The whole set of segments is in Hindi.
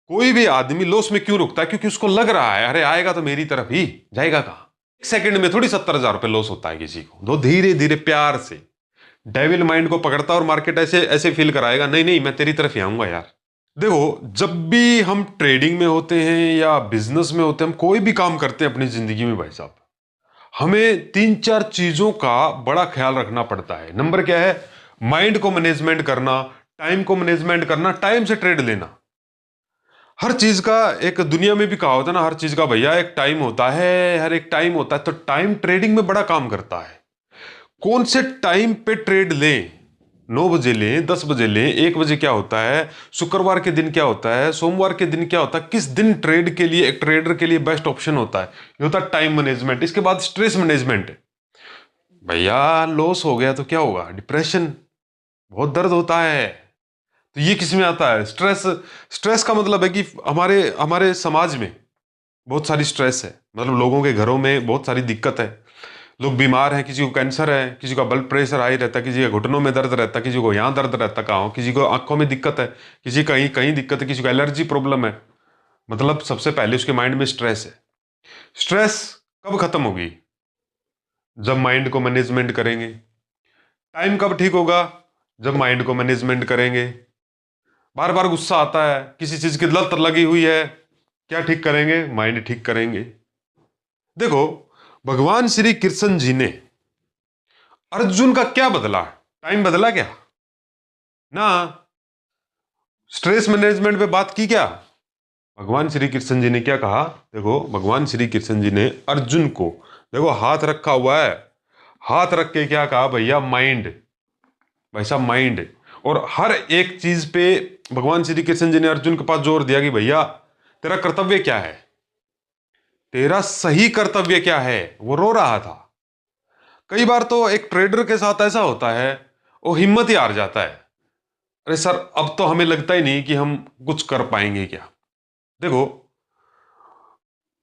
कोई भी आदमी लॉस में क्यों रुकता है? क्योंकि उसको लग रहा है अरे आएगा तो मेरी तरफ ही जाएगा। कहां? एक सेकंड में थोड़ी 70,000 रुपए लॉस होता है किसी को। तो धीरे धीरे प्यार से डेविल माइंड को पकड़ता और मार्केट ऐसे ऐसे फील कराएगा, नहीं नहीं मैं तेरी तरफ ही आऊंगा यार। देखो, जब भी हम ट्रेडिंग में होते हैं या बिजनेस में होते हैं, हम कोई भी काम करते हैं अपनी जिंदगी में भाई साहब, हमें तीन चार चीजों का बड़ा ख्याल रखना पड़ता है। नंबर क्या है? माइंड को मैनेजमेंट करना, टाइम को मैनेजमेंट करना, टाइम से ट्रेड लेना। हर चीज का एक दुनिया में भी कहा होता है ना, हर चीज का भैया एक टाइम होता है, हर एक टाइम होता है। तो टाइम ट्रेडिंग में बड़ा काम करता है। कौन से टाइम पे ट्रेड लें? 9 बजे लें, 10 बजे लें, 1 बजे क्या होता है, शुक्रवार के दिन क्या होता है, सोमवार के दिन क्या होता है, किस दिन ट्रेड के लिए एक ट्रेडर के लिए बेस्ट ऑप्शन होता है? ये होता है टाइम मैनेजमेंट। इसके बाद स्ट्रेस मैनेजमेंट। भैया लॉस हो गया तो क्या होगा? डिप्रेशन, बहुत दर्द होता है। तो ये किस में आता है? स्ट्रेस। स्ट्रेस का मतलब है कि हमारे हमारे समाज में बहुत सारी स्ट्रेस है। मतलब लोगों के घरों में बहुत सारी दिक्कत है। लोग बीमार हैं, किसी को कैंसर है, किसी का ब्लड प्रेशर हाई रहता है, किसी के घुटनों में दर्द रहता है, किसी को यहाँ दर्द रहता है, कहाँ, किसी को आंखों में दिक्कत है, किसी कहीं कहीं दिक्कत है, किसी को एलर्जी प्रॉब्लम है। मतलब सबसे पहले उसके माइंड में स्ट्रेस है। स्ट्रेस कब खत्म होगी? जब माइंड को मैनेजमेंट करेंगे। टाइम कब ठीक होगा? जब माइंड को मैनेजमेंट करेंगे। बार बार गुस्सा आता है, किसी चीज की लत लगी हुई है, क्या ठीक करेंगे? माइंड ठीक करेंगे। देखो, भगवान श्री कृष्ण जी ने अर्जुन का क्या बदला? टाइम बदला क्या? ना। स्ट्रेस मैनेजमेंट पे बात की क्या? भगवान श्री कृष्ण जी ने क्या कहा? देखो, भगवान श्री कृष्ण जी ने अर्जुन को, देखो हाथ रखा हुआ है, हाथ रख के क्या कहा? भैया माइंड, भाई साहब माइंड। और हर एक चीज पे भगवान श्री कृष्ण जी ने अर्जुन के पास जोर दिया कि भैया तेरा कर्तव्य क्या है, तेरा सही कर्तव्य क्या है। वो रो रहा था। कई बार तो एक ट्रेडर के साथ ऐसा होता है, वो हिम्मत ही हार जाता है। अरे सर अब तो हमें लगता ही नहीं कि हम कुछ कर पाएंगे क्या। देखो,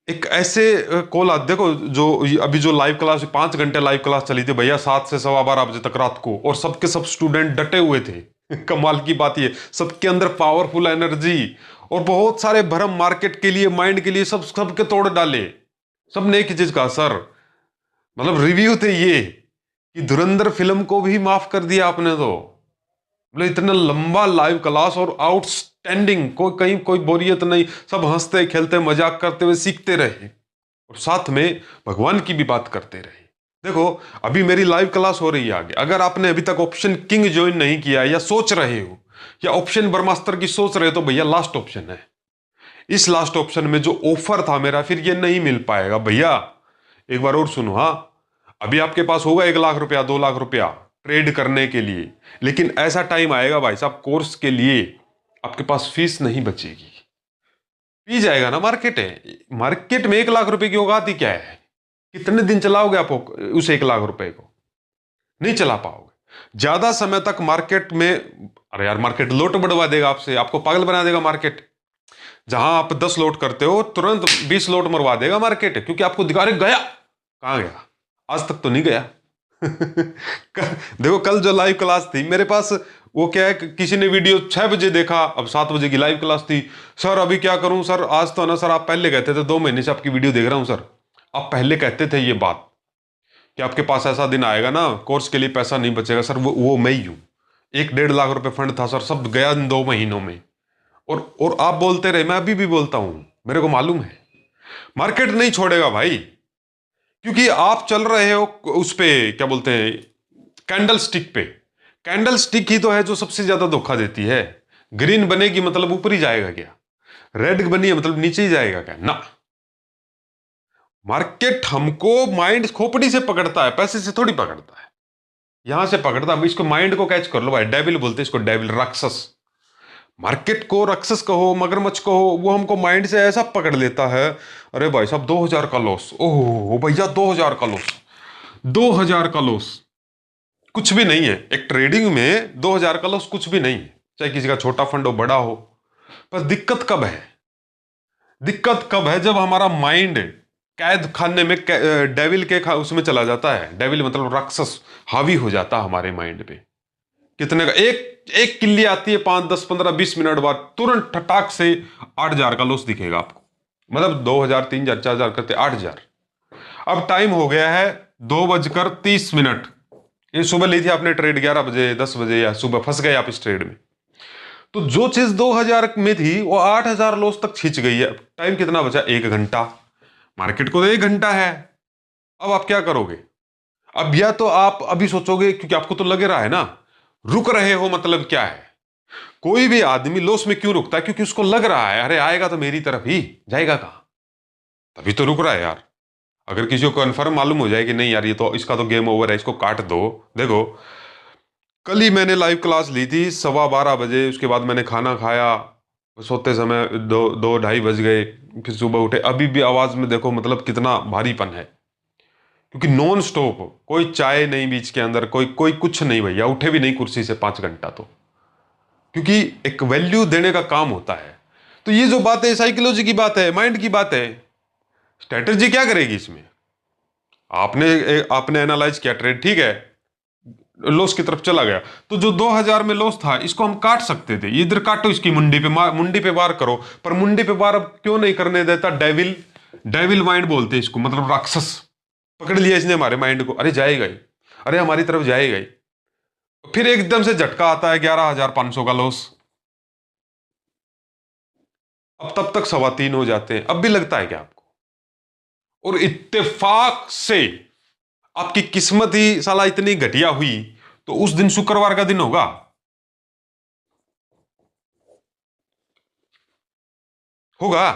एक ऐसे कॉल आ, देखो जो अभी जो लाइव क्लास 5 घंटे लाइव क्लास चली थी भैया, 7 से सवा 12 बजे तक रात को, और सबके सब स्टूडेंट डटे हुए थे। कमाल की बात ये, सबके अंदर पावरफुल एनर्जी और बहुत सारे भरम मार्केट के लिए, माइंड के लिए, सब सबके तोड़ डाले। सबने एक ही चीज कहा सर, मतलब रिव्यू थे ये कि धुरंधर फिल्म को भी माफ कर दिया आपने। तो मतलब इतना लंबा लाइव क्लास और आउटस्टैंडिंग, कोई कहीं कोई बोरियत नहीं, सब हंसते खेलते मजाक करते हुए सीखते रहे और साथ में भगवान की भी बात करते रहे। देखो, अभी मेरी लाइव क्लास हो रही है आगे। अगर आपने अभी तक ऑप्शन किंग ज्वाइन नहीं किया या सोच रहे हो या ऑप्शन ब्रह्मास्त्र की सोच रहे हो, तो भैया लास्ट ऑप्शन है। इस लास्ट ऑप्शन में जो ऑफर था मेरा, फिर ये नहीं मिल पाएगा भैया। एक बार और सुनो, हाँ, अभी आपके पास होगा 1 लाख रुपया, 2 लाख रुपया ट्रेड करने के लिए, लेकिन ऐसा टाइम आएगा भाई साहब कोर्स के लिए आपके पास फीस नहीं बचेगी। पी जाएगा ना मार्केट है। मार्केट में 1 लाख रुपए की औकात ही क्या है? कितने दिन चलाओगे आप उस 1 लाख रुपए को? नहीं चला पाओगे ज्यादा समय तक मार्केट में। अरे यार, मार्केट लोट बढ़वा देगा आपसे, आपको पागल बना देगा मार्केट। जहां आप 10 लोट करते हो, तुरंत 20 लोट मरवा देगा मार्केट, क्योंकि आपको दिखा रहे गया। कहां गया? आज तक तो नहीं गया। देखो, कल जो लाइव क्लास थी मेरे पास, वो क्या है कि किसी ने वीडियो 6 बजे देखा, अब 7 बजे की लाइव क्लास थी। सर अभी क्या करूं सर, आज तो ना सर, आप पहले कहते थे, 2 महीने से आपकी वीडियो देख रहा हूं सर, आप पहले कहते थे ये बात कि आपके पास ऐसा दिन आएगा ना, कोर्स के लिए पैसा नहीं बचेगा। सर वो मैं ही हूं। 1-1.5 लाख रुपए फंड था सर, सब गया इन 2 महीनों में। और आप बोलते रहे, मैं अभी भी बोलता हूं, मेरे को मालूम है मार्केट नहीं छोड़ेगा भाई। क्योंकि आप चल रहे हो उस पे, क्या बोलते हैं, कैंडल स्टिक पे। कैंडल स्टिक ही तो है जो सबसे ज्यादा धोखा देती है। ग्रीन बनेगी मतलब ऊपर ही जाएगा क्या? रेड बनी है मतलब नीचे ही जाएगा क्या? ना। मार्केट हमको माइंड खोपड़ी से पकड़ता है, पैसे से थोड़ी पकड़ता है। यहां से पकड़ता है। इसको माइंड को कैच कर लो भाई। डेविल बोलते हैं इसको, डेविल, राक्षस। मार्केट को राक्षस कहो, मगरमच्छ कहो, वो हमको माइंड से ऐसा पकड़ लेता है। अरे भाई साहब 2,000 का लॉस, ओह भैया 2,000 का लॉस, 2,000 का लॉस कुछ भी नहीं है। एक ट्रेडिंग में 2,000 का लॉस कुछ भी नहीं है, चाहे किसी का छोटा फंड हो बड़ा हो। पर दिक्कत कब है? दिक्कत कब है? जब हमारा माइंड कैद खाने में, डेविल के उसमें चला जाता है। डेविल मतलब राक्षस हावी हो जाता है हमारे माइंड पे। कितने का? एक एक किल्ली आती है 5 10 15 20 मिनट बाद, तुरंत ठटाक से 8,000 का लॉस दिखेगा आपको। मतलब 2,000 3,000 4,000 करते 8,000। अब टाइम हो गया है 2:30। ये सुबह ली थी आपने ट्रेड 11 बजे 10 बजे, या सुबह फंस गए आप इस ट्रेड में। तो जो चीज 2,000 में थी वो 8,000 लॉस तक खींच गई है। टाइम कितना बचा? 1 घंटा। मार्केट को तो 1 घंटा है। अब आप क्या करोगे? अब या तो आप अभी सोचोगे, क्योंकि आपको तो लग रहा है ना, रुक रहे हो मतलब क्या है? कोई भी आदमी लॉस में क्यों रुकता है? क्योंकि उसको लग रहा है अरे आएगा तो मेरी तरफ ही, जाएगा कहां? तभी तो रुक रहा है यार। अगर किसी को कन्फर्म मालूम हो जाए कि नहीं यार ये तो, इसका तो गेम ओवर है, इसको काट दो। देखो, कल ही मैंने लाइव क्लास ली थी 12:15 बजे, उसके बाद मैंने खाना खाया, सोते समय 2 2 ढाई बज गए, फिर सुबह उठे, अभी भी आवाज में देखो मतलब कितना भारीपन है। क्योंकि नॉन स्टॉप, कोई चाय नहीं बीच के अंदर, कोई कोई कुछ नहीं भैया, उठे भी नहीं कुर्सी से 5 घंटा। तो क्योंकि एक वैल्यू देने का काम होता है। तो ये जो बात है साइकोलॉजी की बात है, माइंड की बात है। स्ट्रेटजी क्या करेगी इसमें? आपने आपने एनालाइज किया ट्रेड, ठीक है, लॉस की तरफ चला गया, तो जो 2,000 में लॉस था इसको हम काट सकते थे। इधर काटो, इसकी मुंडी पे वार करो। पर मुंडी पे वार अब क्यों नहीं करने देता? डेविल, डेविल माइंड बोलते हैं इसको, मतलब राक्षस। पकड़ लिया इसने हमारे माइंड को, अरे जाएगा ही, अरे हमारी तरफ जाएगा ही। फिर एकदम से झटका आता है 11,500 का लॉस। अब तब तक 3:15 हो जाते हैं। अब भी लगता है क्या आपको? और इत्तेफाक से आपकी किस्मत ही साला इतनी घटिया हुई, तो उस दिन शुक्रवार का दिन होगा। होगा।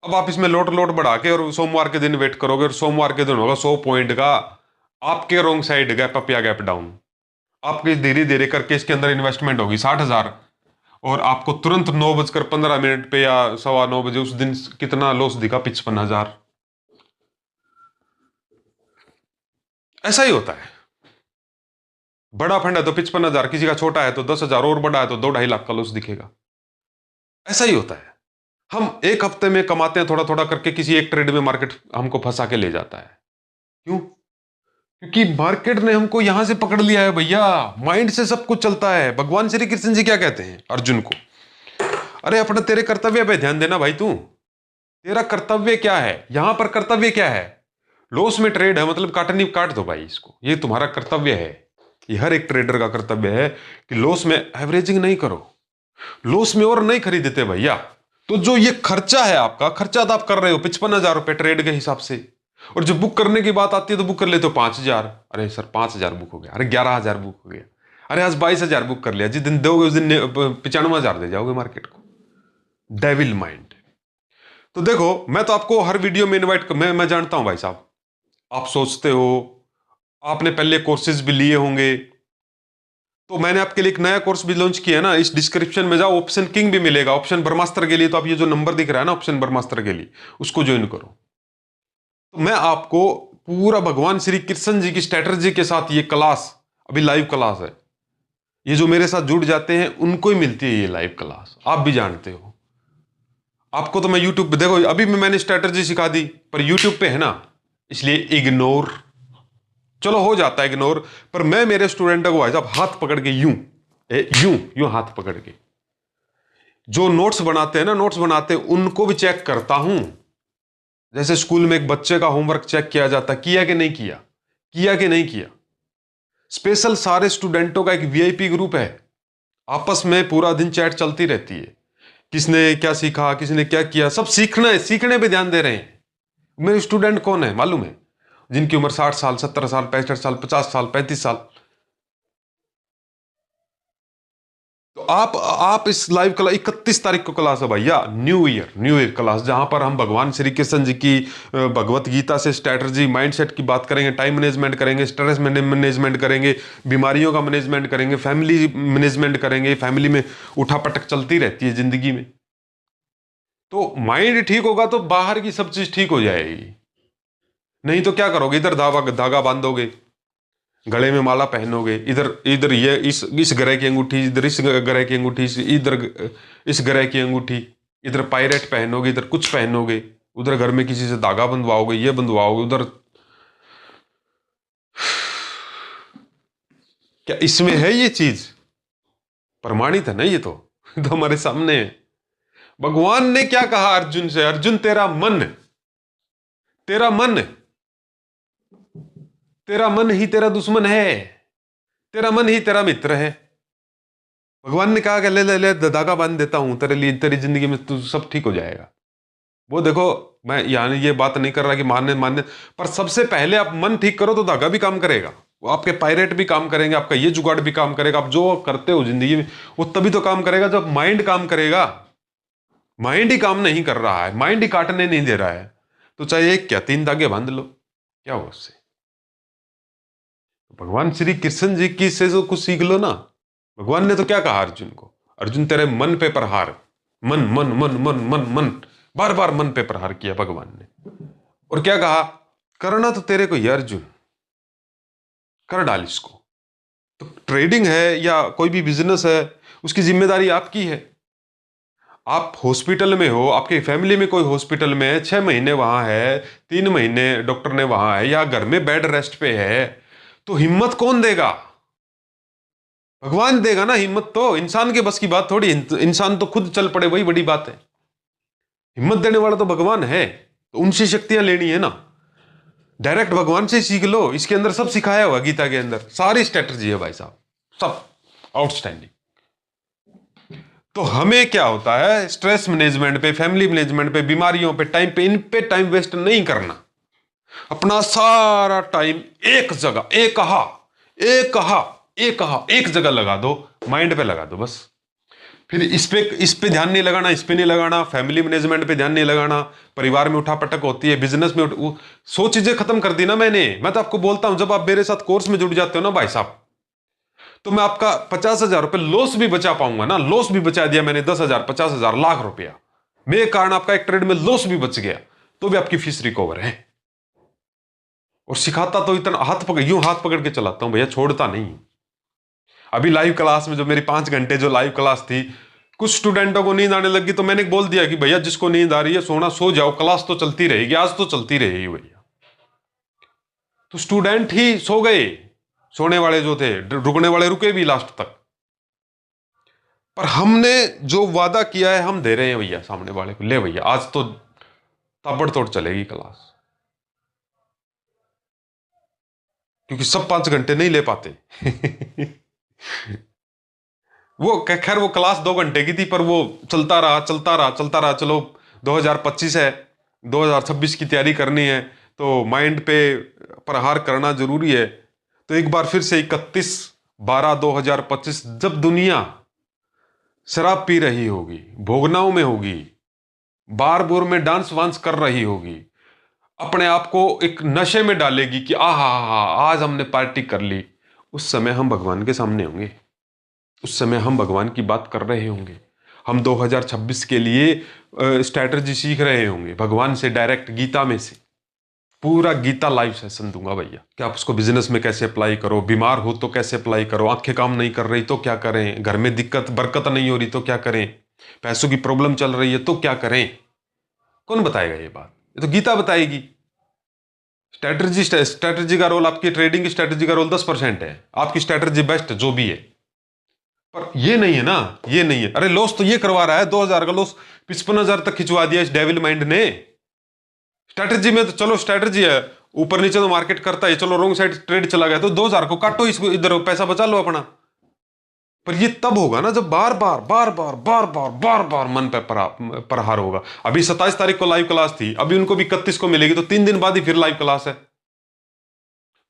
अब आप इसमें लोट लोट बढ़ा के और सोमवार के दिन वेट करोगे, और सोमवार के दिन होगा 100 पॉइंट का आपके रॉन्ग साइड गैप अप या गैप डाउन। आपकी धीरे धीरे करके इसके अंदर इन्वेस्टमेंट होगी 60,000, और आपको तुरंत 9:15 पे या 9:15 उस दिन कितना लॉस दिखा? 55,000। ऐसा ही होता है। बड़ा फंड है तो 55,000, किसी का छोटा है तो 10,000, और बड़ा है तो 2-2.5 लाख का लॉस दिखेगा। ऐसा ही होता है। हम एक हफ्ते में कमाते हैं थोड़ा थोड़ा करके, किसी एक ट्रेड में मार्केट हमको फंसा के ले जाता है। क्यों? क्योंकि मार्केट ने हमको यहां से पकड़ लिया है भैया। माइंड से सब कुछ चलता है। भगवान श्री कृष्ण जी क्या कहते हैं अर्जुन को? अरे अपने तेरे कर्तव्य पे ध्यान देना भाई। तू, तेरा कर्तव्य क्या है यहां पर? कर्तव्य क्या है? लॉस में ट्रेड है मतलब काटनी, काट दो भाई इसको, ये तुम्हारा कर्तव्य है। ये हर एक ट्रेडर का कर्तव्य है कि लॉस में एवरेजिंग नहीं करो, लॉस में और नहीं खरीदते भैया। तो जो ये खर्चा है आपका, खर्चा तो आप कर रहे हो 55,000 रुपए ट्रेड के हिसाब से, और जब बुक करने की बात आती है तो बुक कर लेते हो 5,000। अरे सर 5,000 बुक हो गया, अरे 11,000 बुक हो गया, अरे आज 22,000 बुक कर लिया। जिस दिन दोगे उस दिन 95,000 दे जाओगे मार्केट को। Devil mind. तो देखो, मैं तो आपको हर वीडियो में इनवाइट कर, मैं जानता हूं भाई साहब, आप सोचते हो, आपने पहले कोर्सेज भी लिए होंगे। तो मैंने आपके लिए एक नया कोर्स भी लॉन्च किया है ना, इस डिस्क्रिप्शन में जाओ, ऑप्शन किंग भी मिलेगा, ऑप्शन ब्रह्मास्त्र के लिए। तो आप ये जो नंबर दिख रहा है ना ऑप्शन ब्रह्मास्त्र के लिए, उसको ज्वाइन करो। तो मैं आपको पूरा भगवान श्री कृष्ण जी की स्ट्रेटजी के साथ ये क्लास, अभी लाइव क्लास है, ये जो मेरे साथ जुड़ जाते हैं उनको ही मिलती है ये लाइव क्लास। आप भी जानते हो, आपको तो मैं यूट्यूब पे, देखो अभी मैंने स्ट्रेटजी सिखा दी, पर यूट्यूब पे है ना, इसलिए इग्नोर, चलो हो जाता है इग्नोर। पर मैं मेरे स्टूडेंट को भाई साहब हाथ पकड़ के यूं, यूं यूं हाथ पकड़ के, जो नोट्स बनाते हैं ना, नोट्स बनाते हैं उनको भी चेक करता हूं। जैसे स्कूल में एक बच्चे का होमवर्क चेक किया जाता, किया कि नहीं किया, किया कि नहीं किया। स्पेशल सारे स्टूडेंटों का एक वीआईपी ग्रुप है, आपस में पूरा दिन चैट चलती रहती है, किसने क्या सीखा, किसने क्या किया, सब सीखना है, सीखने पे ध्यान दे रहे हैं। मेरे स्टूडेंट कौन है मालूम है? जिनकी उम्र 60 साल, 70 साल, 65 साल, 50 साल, 35 साल। तो आप इस लाइव क्लास 31 तारीख को क्लास है भैया, न्यू ईयर क्लास, जहां पर हम भगवान श्री कृष्ण जी की भगवत गीता से स्ट्रैटेजी, माइंडसेट की बात करेंगे, टाइम मैनेजमेंट करेंगे, स्ट्रेस मैनेजमेंट करेंगे, बीमारियों का मैनेजमेंट करेंगे, फैमिली मैनेजमेंट करेंगे। फैमिली में उठापटक चलती रहती है जिंदगी में। तो माइंड ठीक होगा तो बाहर की सब चीज ठीक हो जाएगी। नहीं तो क्या करोगे? इधर धागा धागा बांधोगे, गले में माला पहनोगे, इधर इधर ये इस ग्रह की अंगूठी, इधर इस ग्रह की अंगूठी, इधर इस ग्रह की अंगूठी, इधर पायरेट पहनोगे, इधर कुछ पहनोगे, उधर घर में किसी से धागा बंधवाओगे, ये बंधवाओगे उधर। क्या इसमें है ये चीज? प्रमाणित है ना ये तो हमारे सामने है। भगवान ने क्या कहा अर्जुन से, अर्जुन तेरा मन, तेरा मन, तेरा मन ही तेरा दुश्मन है, तेरा मन ही तेरा मित्र है। भगवान ने कहा कि ले ले ले धागा बांध देता हूं तेरे लिए, तेरी जिंदगी में तू सब ठीक हो जाएगा। वो देखो, मैं यानी ये बात नहीं कर रहा कि मानने मानने, पर सबसे पहले आप मन ठीक करो तो धागा भी काम करेगा, वो आपके पायरेट भी काम करेंगे, आपका ये जुगाड़ भी काम करेगा। आप जो करते हो जिंदगी में वो तभी तो काम करेगा जब माइंड काम करेगा। माइंड ही काम नहीं कर रहा है, माइंड ही काटने नहीं दे रहा है, तो चाहे एक क्या 3 धागे बांध लो, क्या हो उससे। भगवान श्री कृष्ण जी की से जो कुछ सीख लो ना। भगवान ने तो क्या कहा अर्जुन को, अर्जुन तेरे मन पे प्रहार, मन मन मन मन मन मन, बार बार मन पे प्रहार किया भगवान ने। और क्या कहा, करना तो तेरे को ही है अर्जुन, कर डाल इसको। तो ट्रेडिंग है या कोई भी बिजनेस है, उसकी जिम्मेदारी आपकी है। आप हॉस्पिटल में हो, आपकी फैमिली में कोई हॉस्पिटल में है, 6 महीने वहां है, 3 महीने डॉक्टर ने वहां है, या घर में बेड रेस्ट पे है, तो हिम्मत कौन देगा? भगवान देगा ना हिम्मत। तो इंसान के बस की बात थोड़ी, इंसान तो खुद चल पड़े वही बड़ी बात है। हिम्मत देने वाला तो भगवान है, तो उनसे शक्तियां लेनी है ना। डायरेक्ट भगवान से सीख लो, इसके अंदर सब सिखाया हुआ, गीता के अंदर सारी स्ट्रेटजी है भाई साहब, सब आउटस्टैंडिंग। तो हमें क्या होता है, स्ट्रेस मैनेजमेंट पे, फैमिली मैनेजमेंट पे, बीमारियों पे, टाइम पे, इन पे टाइम वेस्ट नहीं करना। अपना सारा टाइम एक जगह, एक जगह लगा दो, माइंड पे लगा दो बस। फिर इस पे ध्यान नहीं लगाना, इस पे नहीं लगाना, फैमिली मैनेजमेंट पे ध्यान नहीं लगाना, परिवार में उठापटक होती है, बिजनेस में 100 चीजें खत्म कर दी ना मैंने। मैं तो आपको बोलता हूं, जब आप मेरे साथ कोर्स में जुड़ जाते हो ना भाई साहब, तो मैं आपका 50,000 रुपए लॉस भी बचा पाऊंगा ना। लॉस भी बचा दिया मैंने, 10,000, 50,000, लाख रुपया मेरे कारण। आपका एक ट्रेड में लॉस भी बच गया, तो भी आपकी फीस रिकवर है। और सिखाता तो इतना हाथ पकड़ के चलाता हूं भैया, छोड़ता नहीं। अभी लाइव क्लास में जो मेरी 5 घंटे जो लाइव क्लास थी, कुछ स्टूडेंटों को नींद आने लगी, तो मैंने बोल दिया कि भैया जिसको नींद आ रही है सोना सो जाओ, क्लास तो चलती रहेगी, आज तो चलती रहेगी भैया। तो स्टूडेंट ही सो गए, सोने वाले जो थे, रुकने वाले रुके भी लास्ट तक। पर हमने जो वादा किया है हम दे रहे हैं भैया सामने वाले को, ले भैया आज तो ताबड़तोड़ चलेगी क्लास। क्योंकि सब 5 घंटे नहीं ले पाते। वो खैर वो क्लास 2 घंटे की थी, पर वो चलता रहा चलता रहा चलता रहा। चलो 2025 है, 2026 की तैयारी करनी है, तो माइंड पे प्रहार करना जरूरी है। तो एक बार फिर से 31/12/2025, जब दुनिया शराब पी रही होगी, भोगनाओं में होगी, बार बोर में डांस वांस कर रही होगी, अपने आप को एक नशे में डालेगी कि आहा आज हमने पार्टी कर ली, उस समय हम भगवान के सामने होंगे। उस समय हम भगवान की बात कर रहे होंगे। हम 2026 के लिए स्ट्रैटेजी सीख रहे होंगे भगवान से, डायरेक्ट गीता में से। पूरा गीता लाइव सेशन दूंगा भैया कि आप उसको बिजनेस में कैसे अप्लाई करो, बीमार हो तो कैसे अप्लाई करो, आंखें काम नहीं कर रही तो क्या करें, घर में दिक्कत बरकत नहीं हो रही तो क्या करें, पैसों की प्रॉब्लम चल रही है तो क्या करें। कौन बताएगा ये बात? ये तो गीता बताएगी। स्ट्रैटेजी का रोल, आपकी ट्रेडिंग की स्ट्रैटेजी का रोल 10% है, आपकी स्ट्रैटेजी बेस्ट जो भी है। पर ये नहीं है ना, ये नहीं है। अरे लॉस तो ये करवा रहा है, 2,000 का लॉस 55,000 तक खिंचवा दिया इस डेविल माइंड ने। स्ट्रैटेजी में तो चलो स्ट्रैटेजी है, ऊपर नीचे तो मार्केट करता है, चलो रॉन्ग साइड ट्रेड चला गया तो 2,000 को काटो, इसको इधर पैसा बचा लो अपना। पर ये तब होगा ना जब बार बार बार बार बार बार बार बार मन पे प्रहार होगा। अभी 27 तारीख को लाइव क्लास थी, अभी उनको भी 31 को मिलेगी, तो 3 दिन बाद ही फिर लाइव क्लास है।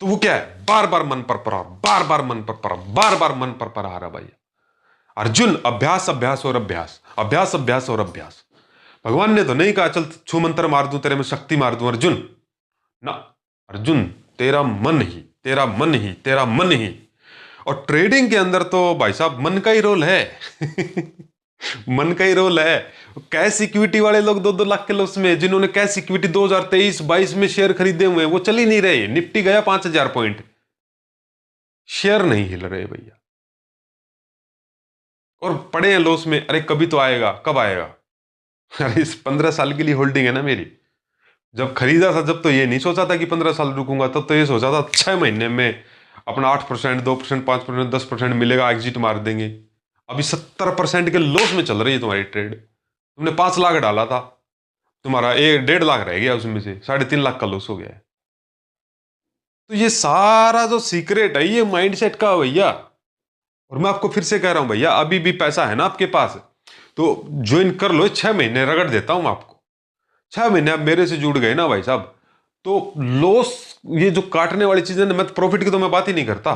तो वो क्या है, बार बार मन पर प्रहार, बार बार मन पर प्रहार, बार बार मन पर प्रहार है भैया। अर्जुन अभ्यास अभ्यास और अभ्यास, अभ्यास अभ्यास और अभ्यास। भगवान ने तो नहीं कहा चल छू मंत्र मार दूं, तेरे में शक्ति मार दूं अर्जुन ना। अर्जुन तेरा मन ही, तेरा मन ही, तेरा मन ही। और ट्रेडिंग के अंदर तो भाई साहब मन का ही रोल है। मन का ही रोल है। कैश इक्विटी वाले लोग 2-2 लाख के लॉस में, जिन्होंने कैश इक्विटी 2023-22 में शेयर खरीदे हुए हैं, वो चल ही नहीं रहे। निफ्टी गया 5,000 पॉइंट, शेयर नहीं हिल रहे भैया, और पड़े हैं लॉस में। अरे कभी तो आएगा, कब आएगा? अरे इस 15 साल के लिए होल्डिंग है ना मेरी। जब खरीदा था, जब तो ये नहीं सोचा था कि 15 साल रुकूंगा, तब तो ये सोचा था 6 महीने में अपना 8%, 2%, 5%, 10% मिलेगा, एग्जिट मार देंगे। अभी 70% के लॉस में चल रही है तुम्हारी ट्रेड। तुमने 5 लाख डाला था, तुम्हारा 1.5 लाख रह गया, उसमें से 3.5 लाख का लॉस हो गया है। तो ये सारा जो सीक्रेट है ये माइंडसेट का है भैया। और मैं आपको फिर से कह रहा हूं भैया, अभी भी पैसा है ना आपके पास, तो ज्वाइन कर लो। 6 महीने रगड़ देता हूं मैं आपको। 6 महीने आप मेरे से जुड़ गए ना भाई साहब, तो लॉस, ये जो काटने वाली चीजें ना, मैं प्रॉफिट की तो मैं बात ही नहीं करता,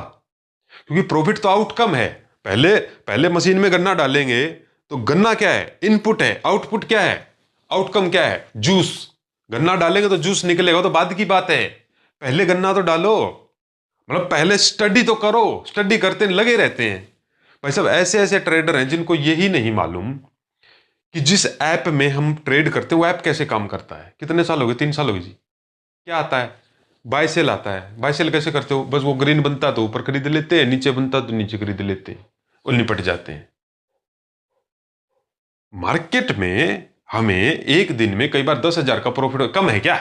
क्योंकि प्रॉफिट तो आउटकम है। पहले पहले मशीन में गन्ना डालेंगे तो गन्ना क्या है, इनपुट है। आउटपुट क्या है, आउटकम क्या है, जूस। गन्ना डालेंगे तो जूस निकलेगा, तो बाद की बात है। पहले गन्ना तो डालो, मतलब पहले स्टडी तो करो। स्टडी करते लगे रहते हैं भाई साहब। ऐसे ऐसे ट्रेडर हैं जिनको यही नहीं मालूम कि जिस ऐप में हम ट्रेड करते हैं वो ऐप कैसे काम करता है। कितने साल हो गए, 3 साल हो गए जी। क्या आता है, बाय सेल आता है। बाय सेल कैसे करते हो, बस वो ग्रीन बनता तो ऊपर खरीद लेते हैं, नीचे बनता तो नीचे खरीद लेते हैं और निपट जाते हैं। मार्केट में हमें एक दिन में कई बार 10,000 का प्रॉफिट कम है क्या,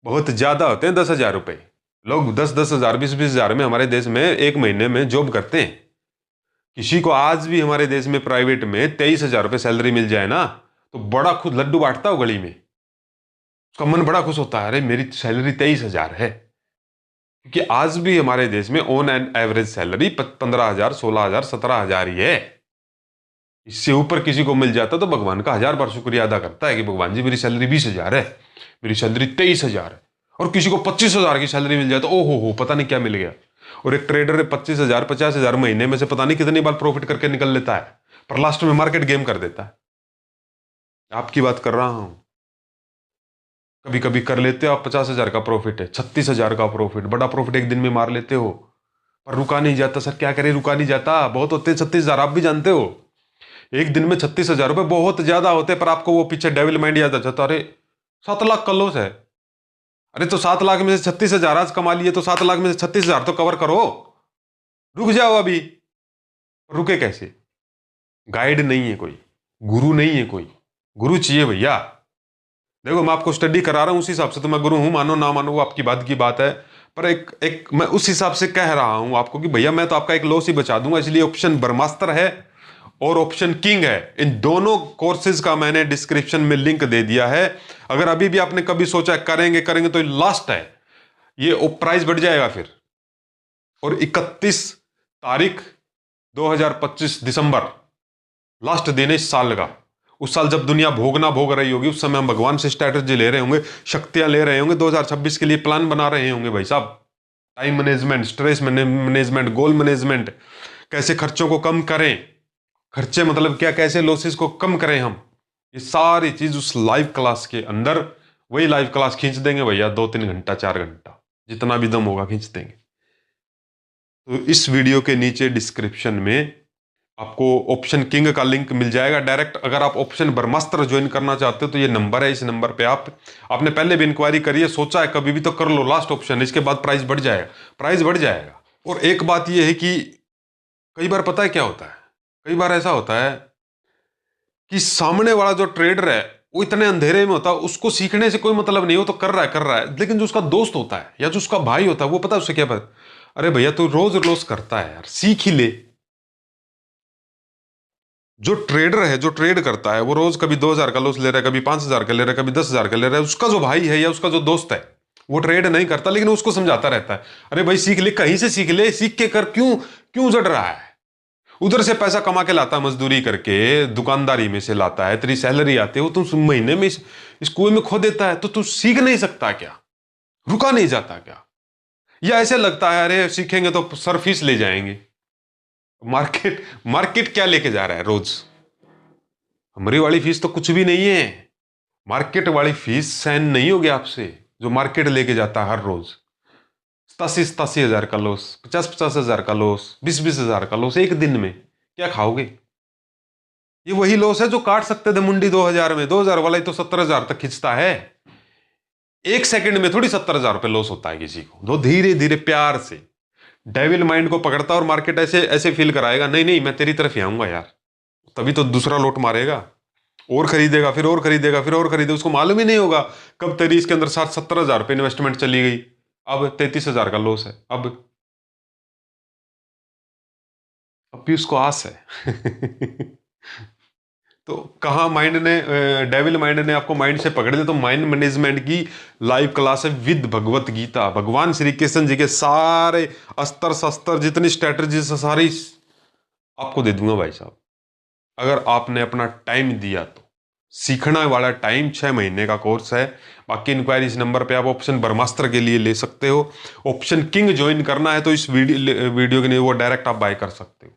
बहुत ज्यादा होते हैं 10,000 रुपए। लोग 10-10 हजार, 20-20 हजार में हमारे देश में एक महीने में जॉब करते हैं। किसी को आज भी हमारे देश में प्राइवेट में 23,000 रुपये सैलरी मिल जाए ना, तो बड़ा खुद लड्डू बांटता हो गली में। उसका मन बड़ा खुश होता है, अरे मेरी सैलरी 23,000 है। क्योंकि आज भी हमारे देश में ऑन एन एवरेज सैलरी 15,000, 16,000, 17,000 ही है। इससे ऊपर किसी को मिल जाता तो भगवान का 1000 बार शुक्रिया अदा करता है कि भगवान जी मेरी सैलरी 20,000 है, मेरी सैलरी 23,000 है। और किसी को 25,000 की सैलरी मिल जाए तो ओ हो पता नहीं क्या मिल गया। और एक ट्रेडर 25,000, 50,000 महीने में से पता नहीं कितनी बार प्रॉफिट करके निकल लेता है, पर लास्ट में मार्केट गेम कर देता है। आपकी बात कर रहा हूं। कभी कभी कर लेते हो आप, 50,000 का प्रॉफिट है, 36,000 का प्रॉफिट, बड़ा प्रॉफिट एक दिन में मार लेते हो। पर रुका नहीं जाता सर, क्या करें, रुका नहीं जाता। बहुत होते 36,000, आप भी जानते हो। एक दिन में 36,000 रुपए बहुत ज्यादा होते, पर आपको वो पीछे डेविल माइंड याद आ जाता, अरे 7 लाख का लॉस है। अरे तो 7 लाख में से 36,000 आज कमा लिए, तो 7 लाख में से 36,000 तो कवर करो। रुक जाओ अभी। रुके कैसे, गाइड नहीं है कोई, गुरु नहीं है कोई। गुरु चाहिए भैया। देखो मैं आपको स्टडी करा रहा हूं, उस हिसाब से तो मैं गुरु हूं, मानो ना मानो वो आपकी बात की बात है। पर एक एक मैं उस हिसाब से कह रहा हूं आपको कि भैया मैं तो आपका एक लॉस ही बचा दूंगा। इसलिए ऑप्शन ब्रह्मास्त्र है और ऑप्शन किंग है, इन दोनों कोर्सेज का मैंने डिस्क्रिप्शन में लिंक दे दिया है। अगर अभी भी आपने कभी सोचा करेंगे करेंगे तो लास्ट है, ये प्राइस बढ़ जाएगा फिर। और 31 तारीख 2025 दिसंबर लास्ट दिन है इस साल का। उस साल जब दुनिया भोगना भोग रही होगी, उस समय हम भगवान से स्ट्रैटेजी ले रहे होंगे, शक्तियां ले रहे होंगे, 2026 के लिए प्लान बना रहे होंगे भाई साहब। टाइम मैनेजमेंट, स्ट्रेस मैनेजमेंट, गोल मैनेजमेंट, कैसे खर्चों को कम करें। खर्चे मतलब क्या, कैसे लॉसेस को कम करें हम, ये सारी चीज उस लाइव क्लास के अंदर। वही लाइव क्लास खींच देंगे भैया, 2-3 घंटा 4 घंटा, जितना भी दम होगा खींच देंगे। तो इस वीडियो के नीचे डिस्क्रिप्शन में आपको ऑप्शन किंग का लिंक मिल जाएगा डायरेक्ट। अगर आप ऑप्शन ब्रह्मास्त्र ज्वाइन करना चाहते हो तो ये नंबर है, इस नंबर पे आपने पहले भी इंक्वायरी करी है, सोचा है कभी भी, तो कर लो लास्ट ऑप्शन। इसके बाद प्राइस बढ़ जाएगा, प्राइस बढ़ जाएगा। और एक बात ये है कि कई बार पता है क्या होता है, कई बार ऐसा होता है कि सामने वाला जो ट्रेडर है वो इतने अंधेरे में होता है, उसको सीखने से कोई मतलब नहीं, हो तो कर रहा है। लेकिन जो उसका दोस्त होता है या जो उसका भाई होता है वो पता है उससे क्या पता, अरे भैया तू रोज लॉस करता है यार, सीख ही ले। जो ट्रेडर है, जो ट्रेड करता है, वो रोज कभी 2,000 का लॉस ले रहा है, कभी 5,000 का ले रहा है, कभी 10,000 का ले रहा है। उसका जो भाई है या उसका जो दोस्त है वो ट्रेड नहीं करता, लेकिन उसको समझाता रहता है, अरे भाई सीख ले, कहीं से सीख ले, सीख के कर, क्यों क्यों जड़ रहा है। उधर से पैसा कमा के लाता है, मजदूरी करके, दुकानदारी में से लाता है, तेरी सैलरी आती है, वो तुम महीने में इस कुएं में खो देता है। तो तू सीख नहीं सकता क्या, रुका नहीं जाता क्या, या ऐसे लगता है अरे सीखेंगे तो सर फीस ले जाएंगे। मार्केट मार्केट क्या लेके जा रहा है रोज, हमारी वाली फीस तो कुछ भी नहीं है। मार्केट वाली फीस सहन नहीं होगी आपसे, जो मार्केट लेके जाता है हर रोज। 87-87 हजार का लॉस, 50-50 हजार का लॉस, 20-20 हजार का लॉस एक दिन में, क्या खाओगे। ये वही लॉस है जो काट सकते थे मुंडी 2,000 में। 2,000 वाला ही तो 70,000 तक खींचता है। एक सेकंड में थोड़ी 70,000 रुपये लॉस होता है किसी को। तो धीरे धीरे प्यार से डेविल माइंड को पकड़ता और मार्केट ऐसे ऐसे फील कराएगा, नहीं नहीं मैं तेरी तरफ ही आऊंगा यार, तभी तो दूसरा लोट मारेगा, और खरीदेगा, फिर और खरीदेगा, फिर और खरीदेगा। उसको मालूम ही नहीं होगा कब तेरी इसके अंदर 60-70 हजार रुपये इन्वेस्टमेंट चली गई, अब 33,000 का लॉस है। अब अब पीयूष को आस है। तो कहाँ माइंड ने, डेविल माइंड ने आपको माइंड से पकड़ लिया, तो माइंड मैनेजमेंट की लाइव क्लास है विद भगवत गीता। भगवान श्री कृष्ण जी के सारे अस्त्र शस्त्र जितनी स्ट्रेटजी से सारी आपको दे दूंगा भाई साहब, अगर आपने अपना टाइम दिया तो। सीखना वाला टाइम 6 महीने का कोर्स है। बाकी इंक्वायरी इस नंबर पे आप ऑप्शन ब्रह्मास्त्र के लिए ले सकते हो। ऑप्शन किंग ज्वाइन करना है तो इस वीडियो के लिए वो डायरेक्ट आप बाय कर सकते हो।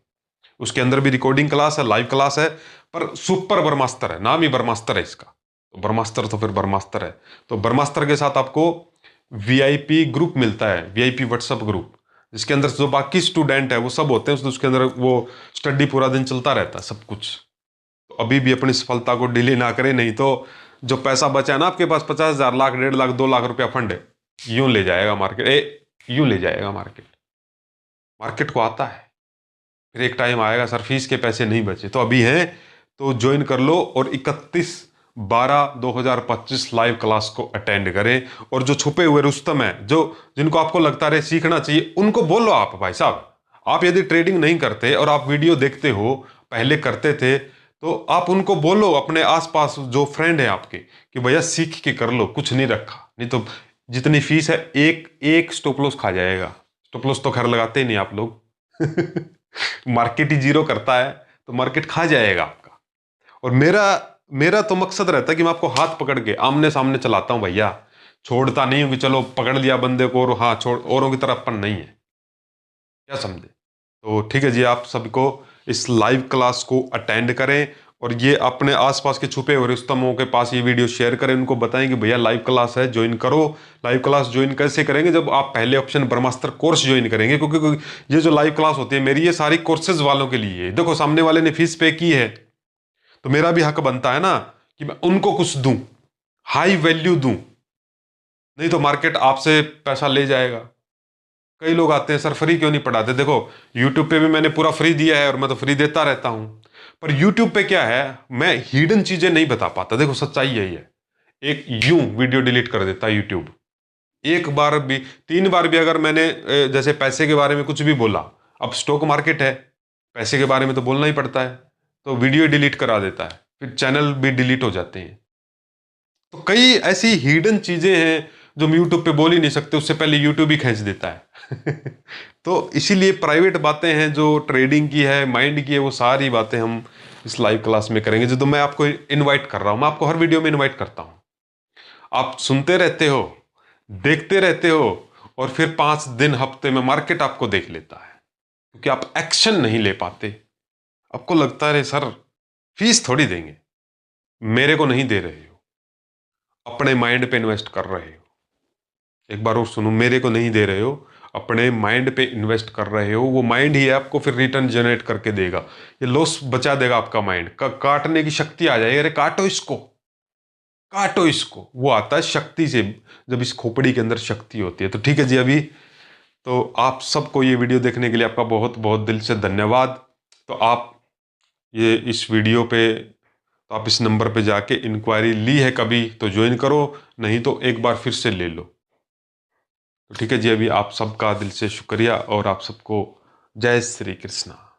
उसके अंदर भी रिकॉर्डिंग क्लास है, लाइव क्लास है, पर सुपर ब्रह्मास्त्र है, नाम ही ब्रह्मास्त्र है इसका। तो ब्रह्मास्त्र तो फिर ब्रह्मास्त्र है। तो ब्रह्मास्त्र के साथ आपको वीआईपी ग्रुप मिलता है, वीआईपी व्हाट्सएप ग्रुप, जिसके अंदर जो बाकी स्टूडेंट है वो सब होते हैं, उसके अंदर वो स्टडी पूरा दिन चलता रहता है सब कुछ। तो अभी भी अपनी सफलता को डिले ना करें, नहीं तो जो पैसा बचा है ना आपके पास, 50,000, लाख, 1.5 लाख, 2 लाख रुपया फंड है, यूं ले जाएगा मार्केट, यूं ले जाएगा मार्केट। मार्केट को आता है, फिर एक टाइम आएगा सर फीस के पैसे नहीं बचे, तो अभी हैं तो ज्वाइन कर लो और 31/12/2025 लाइव क्लास को अटेंड करें। और जो छुपे हुए रुस्तम है, जो जिनको आपको लगता रहे सीखना चाहिए, उनको बोलो आप भाई साहब, आप यदि ट्रेडिंग नहीं करते और आप वीडियो देखते हो, पहले करते थे, तो आप उनको बोलो, अपने आसपास जो फ्रेंड है आपके, कि भैया सीख के कर लो, कुछ नहीं रखा, नहीं तो जितनी फीस है एक एक स्टॉप लॉस खा जाएगा। स्टॉप लॉस तो खैर लगाते ही नहीं आप लोग। मार्केट ही जीरो करता है तो मार्केट खा जाएगा आपका। और मेरा मेरा तो मकसद रहता है कि मैं आपको हाथ पकड़ के आमने सामने चलाता हूं भैया, छोड़ता नहीं हूं कि चलो पकड़ लिया बंदे को और हाँ छोड़, औरों की तरफ अपन नहीं है, क्या समझे। तो ठीक है जी, आप सबको इस लाइव क्लास को अटेंड करें और ये अपने आसपास के छुपे हुए रुस्तमों के पास ये वीडियो शेयर करें, उनको बताएं कि भैया लाइव क्लास है, ज्वाइन करो। लाइव क्लास ज्वाइन कैसे करेंगे, जब आप पहले ऑप्शन ब्रह्मास्त्र कोर्स ज्वाइन करेंगे, क्योंकि ये जो लाइव क्लास होती है मेरी, ये सारी कोर्सेज वालों के लिए है। देखो सामने वाले ने फीस पे की है, तो मेरा भी हक बनता है ना कि मैं उनको कुछ दूं, हाई वैल्यू दूं, नहीं तो मार्केट आपसे पैसा ले जाएगा। कई लोग आते हैं सर फ्री क्यों नहीं पढ़ाते, देखो यूट्यूब पे भी मैंने पूरा फ्री दिया है और मैं तो फ्री देता रहता हूं, पर यूट्यूब पे क्या है, मैं हिडन चीजें नहीं बता पाता। देखो सच्चाई यही है, एक यूं वीडियो डिलीट कर देता है यूट्यूब। एक बार भी, 3 बार भी अगर मैंने जैसे पैसे के बारे में कुछ भी बोला, अब स्टॉक मार्केट है, पैसे के बारे में तो बोलना ही पड़ता है, तो वीडियो डिलीट करा देता है, फिर चैनल भी डिलीट हो जाते हैं। तो कई ऐसी हिडन चीजें हैं जो हम यूट्यूब पे बोल ही नहीं सकते, उससे पहले यूट्यूब ही खींच देता है। तो इसीलिए प्राइवेट बातें हैं जो ट्रेडिंग की है, माइंड की है, वो सारी बातें हम इस लाइव क्लास में करेंगे, जो तो मैं आपको इनवाइट कर रहा हूं, मैं आपको हर वीडियो में इनवाइट करता हूं। आप सुनते रहते हो, देखते रहते हो, और फिर 5 दिन हफ्ते में मार्केट आपको देख लेता है, क्योंकि आप एक्शन नहीं ले पाते। आपको लगता है सर फीस थोड़ी देंगे, मेरे को नहीं दे रहे हो, अपने माइंड पे इन्वेस्ट कर रहे हो। एक बार और सुनो, मेरे को नहीं दे रहे हो, अपने माइंड पे इन्वेस्ट कर रहे हो। वो माइंड ही आपको फिर रिटर्न जनरेट करके देगा, ये लॉस बचा देगा आपका माइंड का, काटने की शक्ति आ जाएगी, अरे काटो इसको, काटो इसको, वो आता है शक्ति से, जब इस खोपड़ी के अंदर शक्ति होती है। तो ठीक है जी, अभी तो आप सबको ये वीडियो देखने के लिए आपका बहुत बहुत दिल से धन्यवाद। तो आप ये इस वीडियो पे, तो आप इस नंबर पे जाके इंक्वायरी ली है कभी तो ज्वाइन करो, नहीं तो एक बार फिर से ले लो। तो ठीक है जी, अभी आप सबका दिल से शुक्रिया और आप सबको जय श्री कृष्णा।